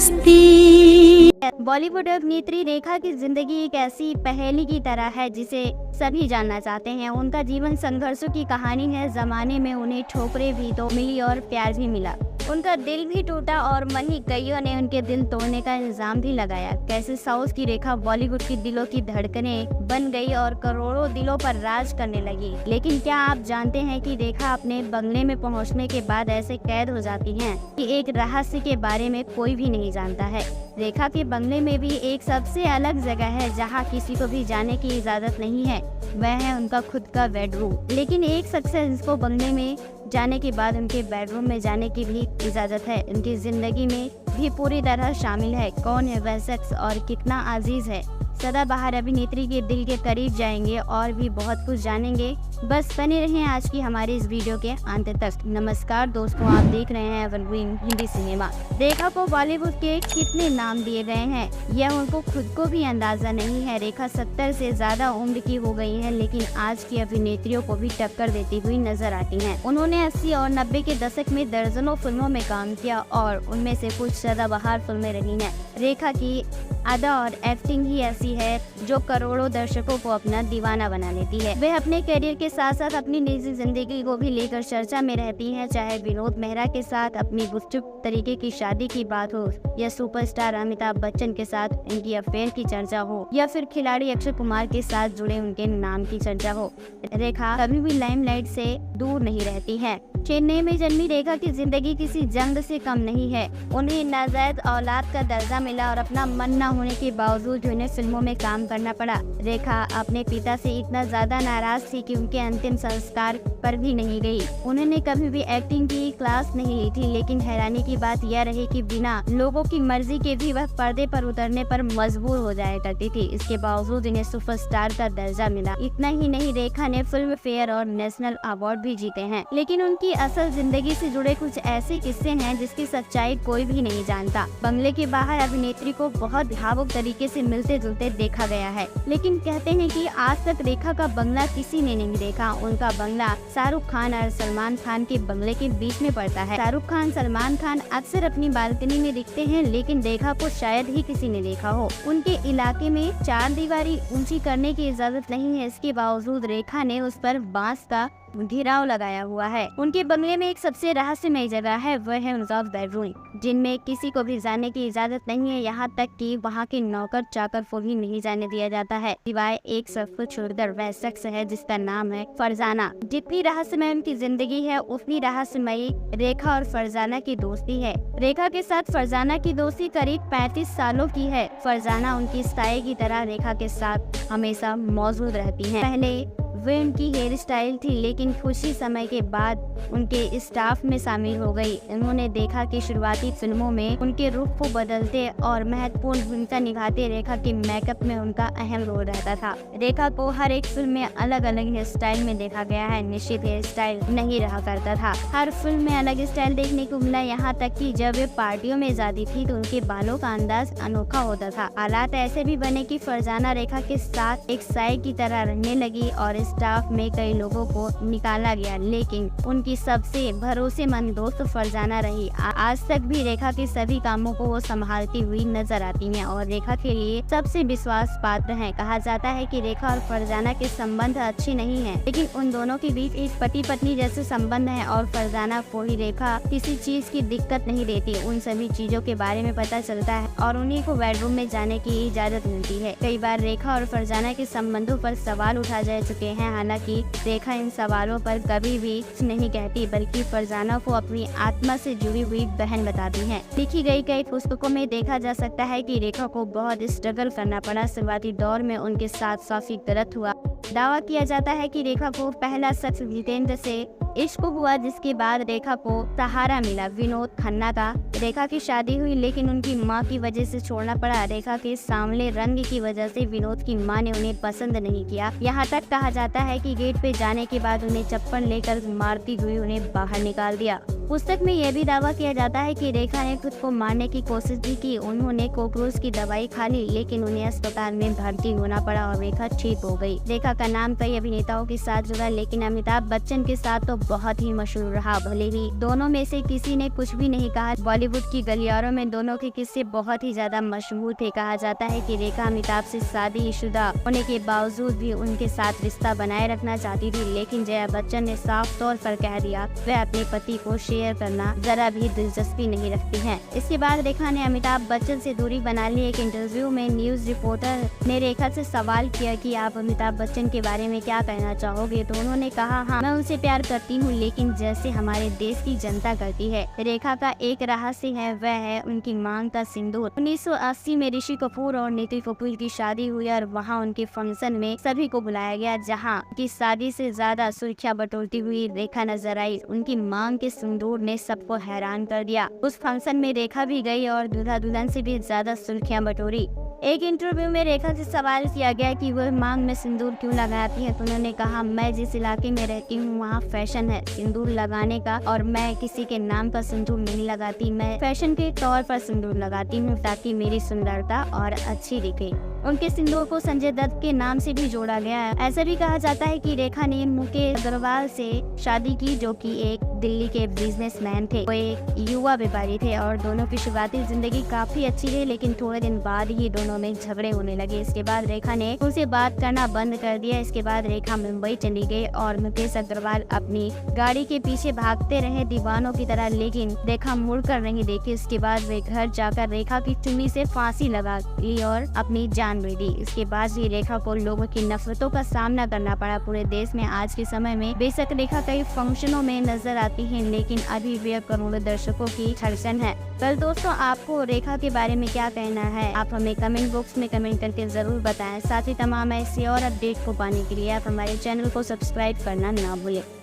मस्ती। बॉलीवुड अभिनेत्री रेखा की जिंदगी एक ऐसी पहेली की तरह है जिसे सभी जानना चाहते हैं। उनका जीवन संघर्षों की कहानी है। जमाने में उन्हें ठोकरें भी तो मिली और प्यार भी मिला। उनका दिल भी टूटा और वहीं कईयों ने उनके दिल तोड़ने का इल्जाम भी लगाया। कैसे साउथ की रेखा बॉलीवुड की दिलों की धड़कनें बन गई और करोड़ों दिलों पर राज करने लगी। लेकिन क्या आप जानते हैं कि रेखा अपने बंगले में पहुंचने के बाद ऐसे कैद हो जाती हैं कि एक रहस्य के बारे में कोई भी नहीं जानता है। रेखा के बंगले में भी एक सबसे अलग जगह है जहां किसी को भी जाने की इजाजत नहीं है। वह है उनका खुद का बेडरूम। लेकिन एक शख्स है जिसको बंगले में जाने के बाद उनके बेडरूम में जाने की भी इजाजत है। उनकी जिंदगी में भी पूरी तरह शामिल है। कौन है वह शख्स और कितना अजीज है? सदाबहार अभिनेत्री के दिल के करीब जाएंगे और भी बहुत कुछ जानेंगे। बस बने रहें आज की हमारी इस वीडियो के अंत तक। नमस्कार दोस्तों, आप देख रहे हैं एवरग्रीन हिंदी सिनेमा। रेखा को बॉलीवुड के कितने नाम दिए गए हैं यह उनको खुद को भी अंदाजा नहीं है। रेखा 70 से ज्यादा उम्र की हो गई है, लेकिन आज की अभिनेत्रियों को भी टक्कर देती हुई नजर आती हैं। उन्होंने 80 और 90 के दशक में दर्जनों फिल्मों में काम किया और उनमें से कुछ सदाबहार फिल्में रही हैं। रेखा की अदा और एक्टिंग ही ऐसी है जो करोड़ों दर्शकों को अपना दीवाना बना लेती है। वे अपने करियर के साथ साथ अपनी निजी जिंदगी को भी लेकर चर्चा में रहती हैं। चाहे विनोद मेहरा के साथ अपनी गुपचुप तरीके की शादी की बात हो, या सुपरस्टार अमिताभ बच्चन के साथ इनकी अफेयर की चर्चा हो, या फिर खिलाड़ी अक्षय कुमार के साथ जुड़े उनके नाम की चर्चा हो, रेखा कभी भी लाइमलाइट से दूर नहीं रहती है। चेन्नई में जन्मी रेखा की जिंदगी किसी जंग से कम नहीं है। उन्हें नाजायज औलाद का दर्जा मिला और अपना मन न होने के बावजूद उन्हें फिल्मों में काम करना पड़ा। रेखा अपने पिता से इतना ज्यादा नाराज थी कि उनके अंतिम संस्कार पर भी नहीं गई। उन्होंने कभी भी एक्टिंग की क्लास नहीं ली थी, लेकिन हैरानी की बात यह रही कि बिना लोगों की मर्जी के भी वह पर्दे पर उतरने पर मजबूर हो जाया करती थी। इसके बावजूद इन्हें सुपरस्टार का दर्जा मिला। इतना ही नहीं, रेखा ने फिल्म फेयर और नेशनल अवार्ड भी जीते हैं। लेकिन उनकी असल जिंदगी से जुड़े कुछ ऐसे किस्से हैं जिसकी सच्चाई कोई भी नहीं जानता। बंगले के बाहर अभिनेत्री को बहुत भावुक तरीके से मिलते जुलते देखा गया है, लेकिन कहते हैं कि आज तक रेखा का बंगला किसी ने नहीं देखा। उनका बंगला शाहरुख खान और सलमान खान के बंगले के बीच में पड़ता है। शाहरुख खान, सलमान खान अक्सर अपनी बालकनी में दिखते हैं, लेकिन रेखा को शायद ही किसी ने देखा हो। उनके इलाके में 4 दीवारी ऊंची करने की इजाजत नहीं है। इसके बावजूद रेखा ने उस पर बांस का घेराव लगाया हुआ है। उनके बंगले में एक सबसे रहस्यमय जगह है, वह है उनका बेडरूम, जिनमें किसी को भी जाने की इजाजत नहीं है। यहाँ तक कि वहाँ के नौकर चाकर को भी नहीं जाने दिया जाता है, सिवाय एक शख्स को छोड़कर। वह शख्स है जिसका नाम है फरजाना। जितनी रहस्यमय उनकी जिंदगी है, उतनी रहस्यमयी रेखा और फरजाना की दोस्ती है। रेखा के साथ फरजाना की दोस्ती करीब 35 सालों की है। फरजाना उनकी साये की तरह रेखा के साथ हमेशा मौजूद रहती है। पहले वे उनकी हेयर स्टाइल थी, लेकिन कुछ ही समय के बाद उनके स्टाफ में शामिल हो गई। उन्होंने देखा कि शुरुआती फिल्मों में उनके रूप को बदलते और महत्वपूर्ण भूमिका निभाते रेखा के मेकअप में उनका अहम रोल रहता था। रेखा को हर एक फिल्म में अलग अलग हेयर स्टाइल में देखा गया है। निश्चित हेयर स्टाइल नहीं रहा करता था, हर फिल्म में अलग स्टाइल देखने को मिला। यहाँ तक कि जब वे पार्टियों में जाती थी तो उनके बालों का अंदाज अनोखा होता था। हालात ऐसे भी बने कि फरजाना रेखा के साथ एक साये की तरह रहने लगी और स्टाफ में कई लोगों को निकाला गया, लेकिन उनकी सबसे भरोसेमंद दोस्त फरजाना रही। आज तक भी रेखा के सभी कामों को वो संभालती हुई नजर आती हैं और रेखा के लिए सबसे विश्वास पात्र हैं। कहा जाता है कि रेखा और फरजाना के संबंध अच्छे नहीं हैं, लेकिन उन दोनों के बीच एक पति पत्नी जैसे संबंध है और फरजाना को ही रेखा किसी चीज की दिक्कत नहीं देती। उन सभी चीजों के बारे में पता चलता है और उन्हीं को बेडरूम में जाने की इजाजत मिलती है। कई बार रेखा और फरजाना के संबंधों पर सवाल उठा जा चुके हैं। हालांकि रेखा इन सवालों पर कभी भी नहीं कहती, बल्कि फरजाना को अपनी आत्मा से जुड़ी हुई बहन बताती हैं। लिखी गई कई पुस्तकों में देखा जा सकता है कि रेखा को बहुत स्ट्रगल करना पड़ा। शुरुआती दौर में उनके साथ काफी गलत हुआ। दावा किया जाता है कि रेखा को पहला शख्स जितेंद्र से इश्क हुआ, जिसके बाद रेखा को सहारा मिला विनोद खन्ना का। रेखा की शादी हुई, लेकिन उनकी मां की वजह से छोड़ना पड़ा। रेखा के सांवले रंग की वजह से विनोद की मां ने उन्हें पसंद नहीं किया। यहाँ तक कहा जाता है कि गेट पे जाने के बाद उन्हें चप्पल लेकर मारती हुई उन्हें बाहर निकाल दिया। पुस्तक में यह भी दावा किया जाता है कि रेखा ने खुद को मारने की कोशिश भी की। उन्होंने कॉकरोच की दवाई खा ली, लेकिन उन्हें अस्पताल में भर्ती होना पड़ा और रेखा ठीक हो गई। रेखा का नाम कई अभिनेताओं के साथ जुड़ा, लेकिन अमिताभ बच्चन के साथ तो बहुत ही मशहूर रहा। भले ही दोनों में से किसी ने कुछ भी नहीं कहा, बॉलीवुड की गलियारों में दोनों के किस्से बहुत ही ज्यादा मशहूर थे। कहा जाता है कि रेखा अमिताभ से शादीशुदा होने के बावजूद भी उनके साथ रिश्ता बनाए रखना चाहती थी, लेकिन जया बच्चन ने साफ तौर पर कह दिया वह अपने पति को शेयर करना जरा भी दिलचस्पी नहीं रखती हैं। इसके बाद रेखा ने अमिताभ बच्चन से दूरी बना ली। एक इंटरव्यू में न्यूज रिपोर्टर ने रेखा से सवाल किया कि आप अमिताभ बच्चन के बारे में क्या कहना चाहोगे, तो उन्होंने कहा हाँ, मैं उनसे प्यार करती हूँ, लेकिन जैसे हमारे देश की जनता करती है। रेखा का एक रहस्य है, वह है उनकी मांग का सिंदूर। 1980 में ऋषि कपूर और नीतू कपूर की शादी हुई और वहाँ उनके फंक्शन में सभी को बुलाया गया, जहाँ की शादी से ज्यादा सुर्खियां बटोरती हुई रेखा नजर आई। उनकी मांग के सिंदूर ने सबको हैरान कर दिया। उस फंक्शन में रेखा भी गई और दूल्हा दुल्हन से भी ज्यादा सुर्खियां बटोरी। एक इंटरव्यू में रेखा से सवाल किया गया कि वह मांग में सिंदूर क्यों लगाती है, तो उन्होंने कहा मैं जिस इलाके में रहती हूँ वहाँ फैशन है सिंदूर लगाने का, और मैं किसी के नाम पर सिंदूर नहीं लगाती, मैं फैशन के तौर पर सिंदूर लगाती हूँ ताकि मेरी सुंदरता और अच्छी दिखे। उनके सिंदूर को संजय दत्त के नाम से भी जोड़ा गया है। ऐसा भी कहा जाता है कि रेखा ने मुकेश अग्रवाल से शादी की, जो कि एक दिल्ली के बिजनेसमैन थे। वो एक युवा व्यापारी थे और दोनों की शुरुआती जिंदगी काफी अच्छी रही, लेकिन थोड़े दिन बाद ही दोनों में झगड़े होने लगे। इसके बाद रेखा ने उनसे बात करना बंद कर दिया। इसके बाद रेखा मुंबई चली गई और मुकेश अग्रवाल अपनी गाड़ी के पीछे भागते रहे दीवानों की तरह, लेकिन रेखा मुड़कर नहीं देखी। इसके बाद वे घर जाकर रेखा की चुन्नी से फांसी लगा ली और अपनी जान ले ली। इसके बाद भी रेखा को लोगों की नफरतों का सामना करना पड़ा। पूरे देश में आज के समय में बेशक रेखा कई फंक्शनों में नजर आती है, लेकिन अभी वे करोड़ों दर्शकों की धड़कन है। कल दोस्तों, आपको रेखा के बारे में क्या कहना है, आप हमें कमेंट बॉक्स में कमेंट करके जरूर बताएं। साथ ही तमाम ऐसे और अपडेट को पाने के लिए आप हमारे चैनल को सब्सक्राइब करना ना भूलें।